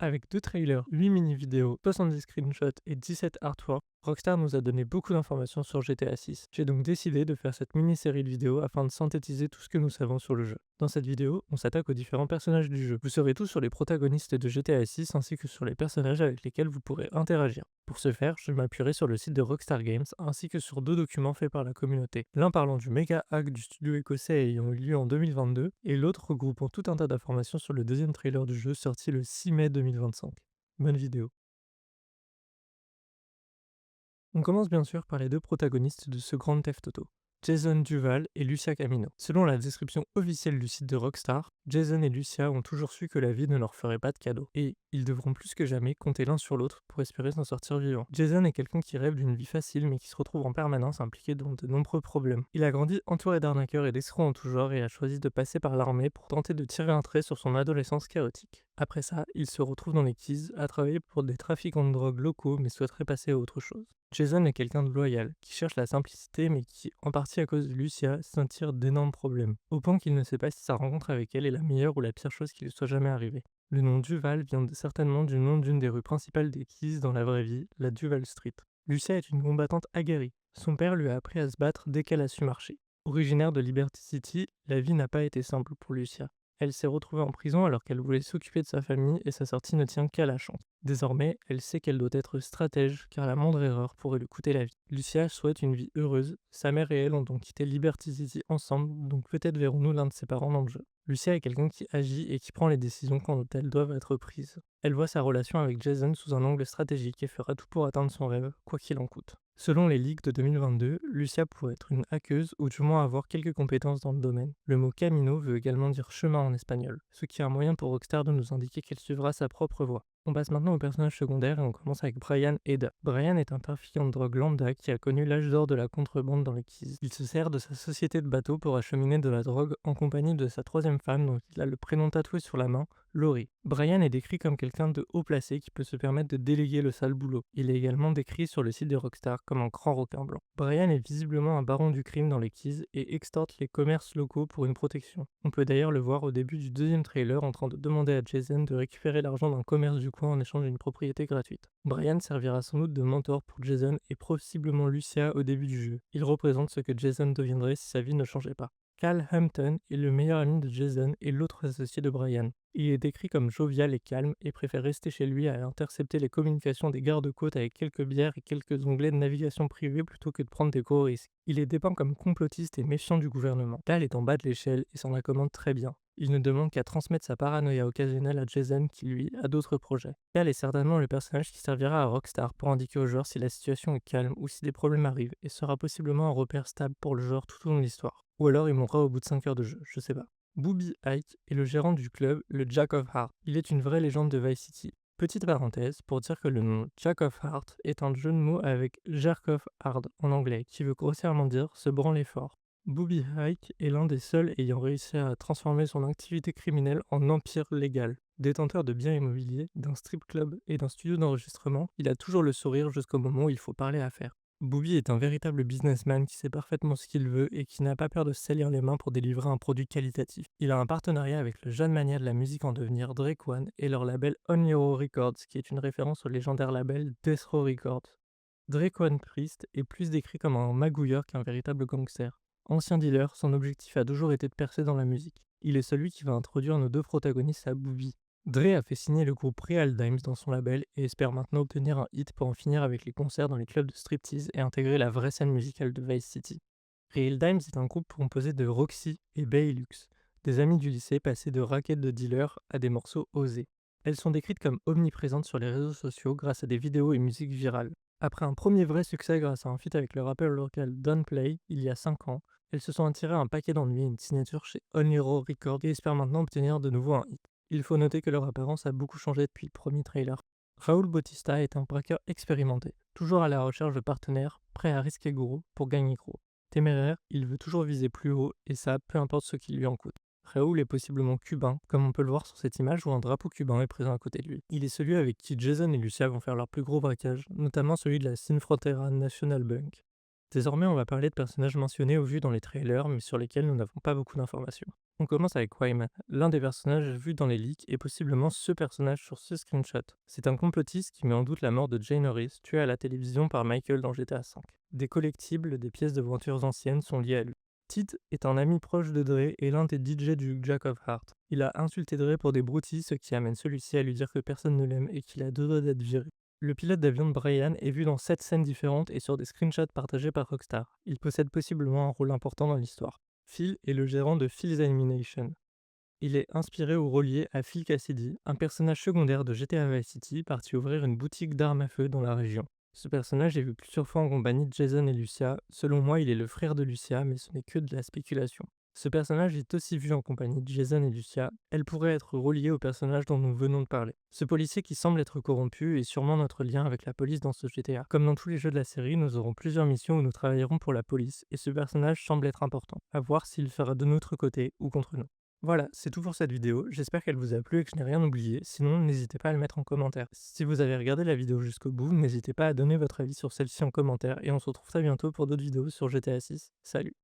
Avec 2 trailers, 8 mini-vidéos, 70 screenshots et 17 artworks, Rockstar nous a donné beaucoup d'informations sur GTA 6. J'ai donc décidé de faire cette mini-série de vidéos afin de synthétiser tout ce que nous savons sur le jeu. Dans cette vidéo, on s'attaque aux différents personnages du jeu. Vous saurez tout sur les protagonistes de GTA 6 ainsi que sur les personnages avec lesquels vous pourrez interagir. Pour ce faire, je m'appuierai sur le site de Rockstar Games ainsi que sur 2 documents faits par la communauté. L'un parlant du méga hack du studio écossais ayant eu lieu en 2022 et l'autre regroupant tout un tas d'informations sur le deuxième trailer du jeu sorti le 6 mai 2025. Bonne vidéo. On commence bien sûr par les 2 protagonistes de ce Grand Theft Auto, Jason Duval et Lucia Camino. Selon la description officielle du site de Rockstar, Jason et Lucia ont toujours su que la vie ne leur ferait pas de cadeaux, et ils devront plus que jamais compter l'un sur l'autre pour espérer s'en sortir vivant. Jason est quelqu'un qui rêve d'une vie facile mais qui se retrouve en permanence impliqué dans de nombreux problèmes. Il a grandi entouré d'arnaqueurs et d'escrocs en tout genre et a choisi de passer par l'armée pour tenter de tirer un trait sur son adolescence chaotique. Après ça, il se retrouve dans les Keys à travailler pour des trafiquants de drogue locaux mais souhaiterait passer à autre chose. Jason est quelqu'un de loyal, qui cherche la simplicité mais qui, en partie à cause de Lucia, s'en tire d'énormes problèmes, au point qu'il ne sait pas si sa rencontre avec elle est la meilleure ou la pire chose qui lui soit jamais arrivée. Le nom Duval vient certainement du nom d'une des rues principales des Keys dans la vraie vie, la Duval Street. Lucia est une combattante aguerrie. Son père lui a appris à se battre dès qu'elle a su marcher. Originaire de Liberty City, la vie n'a pas été simple pour Lucia. Elle s'est retrouvée en prison alors qu'elle voulait s'occuper de sa famille et sa sortie ne tient qu'à la chance. Désormais, elle sait qu'elle doit être stratège car la moindre erreur pourrait lui coûter la vie. Lucia souhaite une vie heureuse, sa mère et elle ont donc quitté Liberty City ensemble, donc peut-être verrons-nous l'un de ses parents dans le jeu. Lucia est quelqu'un qui agit et qui prend les décisions quand elles doivent être prises. Elle voit sa relation avec Jason sous un angle stratégique et fera tout pour atteindre son rêve, quoi qu'il en coûte. Selon les leaks de 2022, Lucia pourrait être une hackeuse ou du moins avoir quelques compétences dans le domaine. Le mot camino veut également dire chemin en espagnol, ce qui est un moyen pour Rockstar de nous indiquer qu'elle suivra sa propre voie. On passe maintenant aux personnages secondaires et on commence avec Brian Eda. Brian est un trafiquant de drogue lambda qui a connu l'âge d'or de la contrebande dans les Keys. Il se sert de sa société de bateaux pour acheminer de la drogue en compagnie de sa troisième femme dont il a le prénom tatoué sur la main, Laurie. Brian est décrit comme quelqu'un de haut placé qui peut se permettre de déléguer le sale boulot. Il est également décrit sur le site de Rockstar comme un grand requin blanc. Brian est visiblement un baron du crime dans les Keys et extorte les commerces locaux pour une protection. On peut d'ailleurs le voir au début du deuxième trailer en train de demander à Jason de récupérer l'argent d'un commerce du coin en échange d'une propriété gratuite. Brian servira sans doute de mentor pour Jason et possiblement Lucia au début du jeu. Il représente ce que Jason deviendrait si sa vie ne changeait pas. Cal Hampton est le meilleur ami de Jason et l'autre associé de Brian. Il est décrit comme jovial et calme et préfère rester chez lui à intercepter les communications des gardes-côtes avec quelques bières et quelques onglets de navigation privée plutôt que de prendre des gros risques. Il est dépeint comme complotiste et méfiant du gouvernement. Cal est en bas de l'échelle et s'en accommode très bien. Il ne demande qu'à transmettre sa paranoïa occasionnelle à Jason qui, lui, a d'autres projets. Cal est certainement le personnage qui servira à Rockstar pour indiquer aux joueurs si la situation est calme ou si des problèmes arrivent et sera possiblement un repère stable pour le joueur tout au long de l'histoire. Ou alors il mourra au bout de 5 heures de jeu, je sais pas. Booby Ike est le gérant du club, le Jack of Hearts. Il est une vraie légende de Vice City. Petite parenthèse pour dire que le nom Jack of Hearts est un jeu de mots avec Jerk off hard en anglais, qui veut grossièrement dire se branler fort. Booby Ike est l'un des seuls ayant réussi à transformer son activité criminelle en empire légal. Détenteur de biens immobiliers, d'un strip club et d'un studio d'enregistrement, il a toujours le sourire jusqu'au moment où il faut parler affaires. Booby est un véritable businessman qui sait parfaitement ce qu'il veut et qui n'a pas peur de se salir les mains pour délivrer un produit qualitatif. Il a un partenariat avec le jeune mania de la musique en devenir Drake One et leur label On Hero Records, qui est une référence au légendaire label Death Row Records. Drake One Priest est plus décrit comme un magouilleur qu'un véritable gangster. Ancien dealer, son objectif a toujours été de percer dans la musique. Il est celui qui va introduire nos 2 protagonistes à Booby. Dre a fait signer le groupe Real Dimes dans son label et espère maintenant obtenir un hit pour en finir avec les concerts dans les clubs de striptease et intégrer la vraie scène musicale de Vice City. Real Dimes est un groupe composé de Roxy et Baylux, des amis du lycée passés de raquettes de dealers à des morceaux osés. Elles sont décrites comme omniprésentes sur les réseaux sociaux grâce à des vidéos et musiques virales. Après un premier vrai succès grâce à un feat avec le rappeur local Don Play il y a 5 ans, elles se sont attirées un paquet d'ennuis et une signature chez On Hero Records et espèrent maintenant obtenir de nouveau un hit. Il faut noter que leur apparence a beaucoup changé depuis le premier trailer. Raoul Bautista est un braqueur expérimenté, toujours à la recherche de partenaires, prêt à risquer gros pour gagner gros. Téméraire, il veut toujours viser plus haut et ça, peu importe ce qui lui en coûte. Raoul est possiblement cubain, comme on peut le voir sur cette image où un drapeau cubain est présent à côté de lui. Il est celui avec qui Jason et Lucia vont faire leur plus gros braquage, notamment celui de la Sin Frontera National Bank. Désormais, on va parler de personnages mentionnés ou vus dans les trailers, mais sur lesquels nous n'avons pas beaucoup d'informations. On commence avec Wyman, l'un des personnages vus dans les leaks et possiblement ce personnage sur ce screenshot. C'est un complotiste qui met en doute la mort de Jane Norris, tuée à la télévision par Michael dans GTA V. Des collectibles, des pièces de voitures anciennes sont liées à lui. Tid est un ami proche de Dre et l'un des DJ du Jack of Heart. Il a insulté Dre pour des broutilles, ce qui amène celui-ci à lui dire que personne ne l'aime et qu'il a deux doigts d'être viré. Le pilote d'avion de Brian est vu dans 7 scènes différentes et sur des screenshots partagés par Rockstar. Il possède possiblement un rôle important dans l'histoire. Phil est le gérant de Phil's Animation. Il est inspiré ou relié à Phil Cassidy, un personnage secondaire de GTA Vice City parti ouvrir une boutique d'armes à feu dans la région. Ce personnage est vu plusieurs fois en compagnie de Jason et Lucia. Selon moi, il est le frère de Lucia, mais ce n'est que de la spéculation. Ce personnage est aussi vu en compagnie de Jason et Lucia. Elle pourrait être reliée au personnage dont nous venons de parler. Ce policier qui semble être corrompu est sûrement notre lien avec la police dans ce GTA. Comme dans tous les jeux de la série, nous aurons plusieurs missions où nous travaillerons pour la police, et ce personnage semble être important. À voir s'il fera de notre côté ou contre nous. Voilà, c'est tout pour cette vidéo, j'espère qu'elle vous a plu et que je n'ai rien oublié, sinon n'hésitez pas à le mettre en commentaire. Si vous avez regardé la vidéo jusqu'au bout, n'hésitez pas à donner votre avis sur celle-ci en commentaire et on se retrouve très bientôt pour d'autres vidéos sur GTA 6. Salut!